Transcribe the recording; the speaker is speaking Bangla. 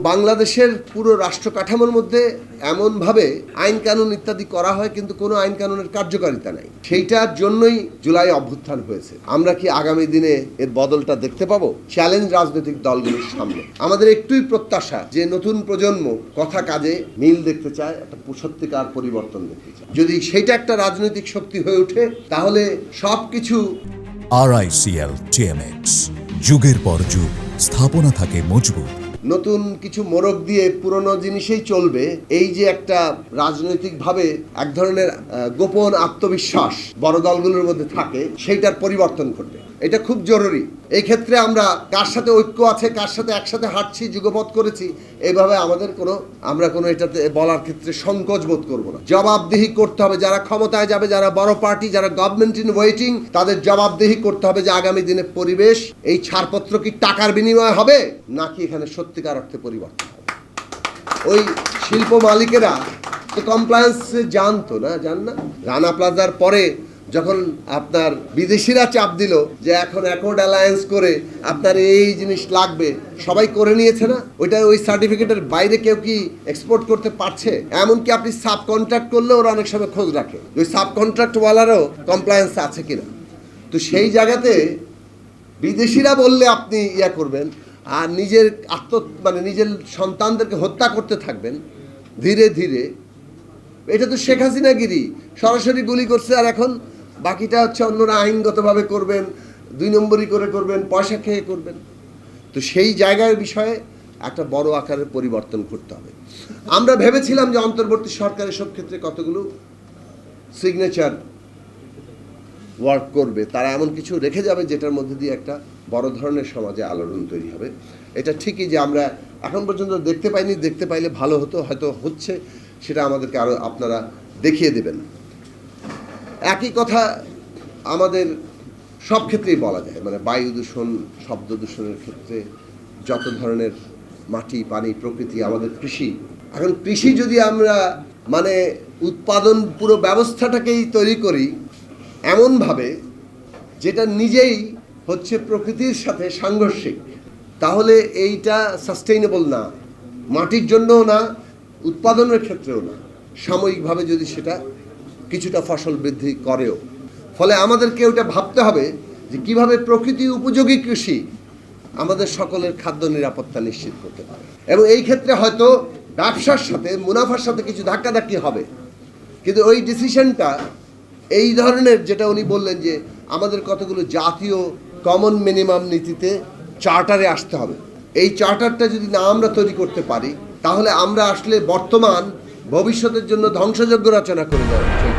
বাংলাদেশের পুরো রাষ্ট্র কাঠামোর মধ্যে এমনভাবে আইন কানুন ইত্যাদি করা হয়, কিন্তু কোনো আইন কানুনের কার্যকারিতা নাই। সেইটার জন্যই জুলাই অভ্যুত্থান হয়েছে। আমরা কি আগামী দিনে এর বদলটা দেখতে পাবো? চ্যালেঞ্জ রাজনৈতিক দলগুলোর সামনে। আমাদের একটুই প্রত্যাশা যে নতুন প্রজন্ম কথা কাজে মিল দেখতে চায়, একটা সত্যিকার পরিবর্তন দেখতে চায়। যদি সেইটা একটা রাজনৈতিক শক্তি হয়ে ওঠে, তাহলে সবকিছু RICL TMX, যুগের পর যুগ স্থাপনা থাকে মজবুত। নতুন কিছু মোড়ক দিয়ে পুরনো জিনিসেই চলবে, এই যে একটা রাজনৈতিকভাবে এক ধরনের গোপন আত্মবিশ্বাস বড় দলগুলোর মধ্যে থাকে, সেইটার পরিবর্তন ঘটবে। এটা খুব জরুরি। এই ক্ষেত্রে আমরা কার সাথে ঐক্য আছে, কার সাথে একসাথে হাঁটছি, যুগপথ করেছি, এইভাবে আমরা কোনো এটাতে বলার ক্ষেত্রে সংকোচ বোধ করবো না। জবাবদিহি করতে হবে। যারা ক্ষমতায় যাবে, যারা বড় পার্টি, যারা গভর্নমেন্ট ইন ওয়েটিং, তাদের জবাবদিহি করতে হবে যে আগামী দিনে পরিবেশ, এই ছাড়পত্র কি টাকার বিনিময়ে হবে নাকি এখানে সত্যিকার অর্থে পরিবর্তন হবে। ওই শিল্প মালিকেরা তো কমপ্লায়েন্স জানতো না, জান না। রানা প্লাজার পরে যখন আপনার বিদেশিরা চাপ দিল যে এখন অ্যাকর্ড অ্যালায়েন্স করে আপনার এই জিনিস লাগবে, সবাই করে নিয়েছে না। ওই সার্টিফিকেটের বাইরে কেউ কি এক্সপোর্ট করতে পারছে? এমনকি আপনি সাব কন্ট্রাক্ট করলে ওরা অনেক সময় খোঁজ রাখে ওই সাব কন্ট্রাক্টওয়ালারও কমপ্লায়েন্স আছে কিনা। তো সেই জায়গাতে বিদেশিরা বললে আপনি করবেন, আর নিজের সন্তানদেরকে হত্যা করতে থাকবেন ধীরে ধীরে। এটা তো শেখ হাসিনাগিরি, সরাসরি গুলি করছে, আর এখন বাকিটা হচ্ছে অন্যরা আইনগতভাবে করবেন, 2 নম্বরই করে করবেন, পয়সা খেয়ে করবেন। তো সেই জায়গার বিষয়ে একটা বড় আকারের পরিবর্তন করতে হবে। আমরা ভেবেছিলাম যে অন্তর্বর্তী সরকার এসব ক্ষেত্রে কতগুলো সিগনেচার ওয়ার্ক করবে, তারা এমন কিছু রেখে যাবে যেটার মধ্যে দিয়ে একটা বড় ধরনের সমাজে আলোড়ন তৈরি হবে। এটা ঠিকই যে আমরা এখন পর্যন্ত দেখতে পাইনি, দেখতে পাইলে ভালো হতো, হয়তো হচ্ছে, সেটা আমাদেরকে আরও আপনারা দেখিয়ে দেবেন। একই কথা আমাদের সব ক্ষেত্রেই বলা যায়, বায়ু দূষণ, শব্দ দূষণের ক্ষেত্রে, যত ধরনের মাটি, পানি, প্রকৃতি, আমাদের কৃষি। এখন কৃষি যদি আমরা উৎপাদন পুরো ব্যবস্থাটাকেই তৈরি করি এমনভাবে যেটা নিজেই হচ্ছে প্রকৃতির সাথে সাংঘর্ষিক, তাহলে এইটা সাস্টেইনেবল না, মাটির জন্যও না, উৎপাদনের ক্ষেত্রেও না। সাময়িকভাবে যদি সেটা কিছুটা ফসল বৃদ্ধি করেও, ফলে আমাদেরকে ওটা ভাবতে হবে যে কীভাবে প্রকৃতি উপযোগী কৃষি আমাদের সকলের খাদ্য নিরাপত্তা নিশ্চিত করতে পারে। এবং এই ক্ষেত্রে হয়তো ব্যবসার সাথে, মুনাফার সাথে কিছু ধাক্কাধাক্কি হবে, কিন্তু ওই ডিসিশনটা এই ধরনের, যেটা উনি বললেন যে আমাদের কতগুলো জাতীয় কমন মিনিমাম নীতিতে চার্টারে আসতে হবে, এই চার্টারটা যদি না আমরা তৈরি করতে পারি, তাহলে আমরা আসলে বর্তমান ভবিষ্যতের জন্য ধ্বংসযজ্ঞ রচনা করে দেওয়া উচিত।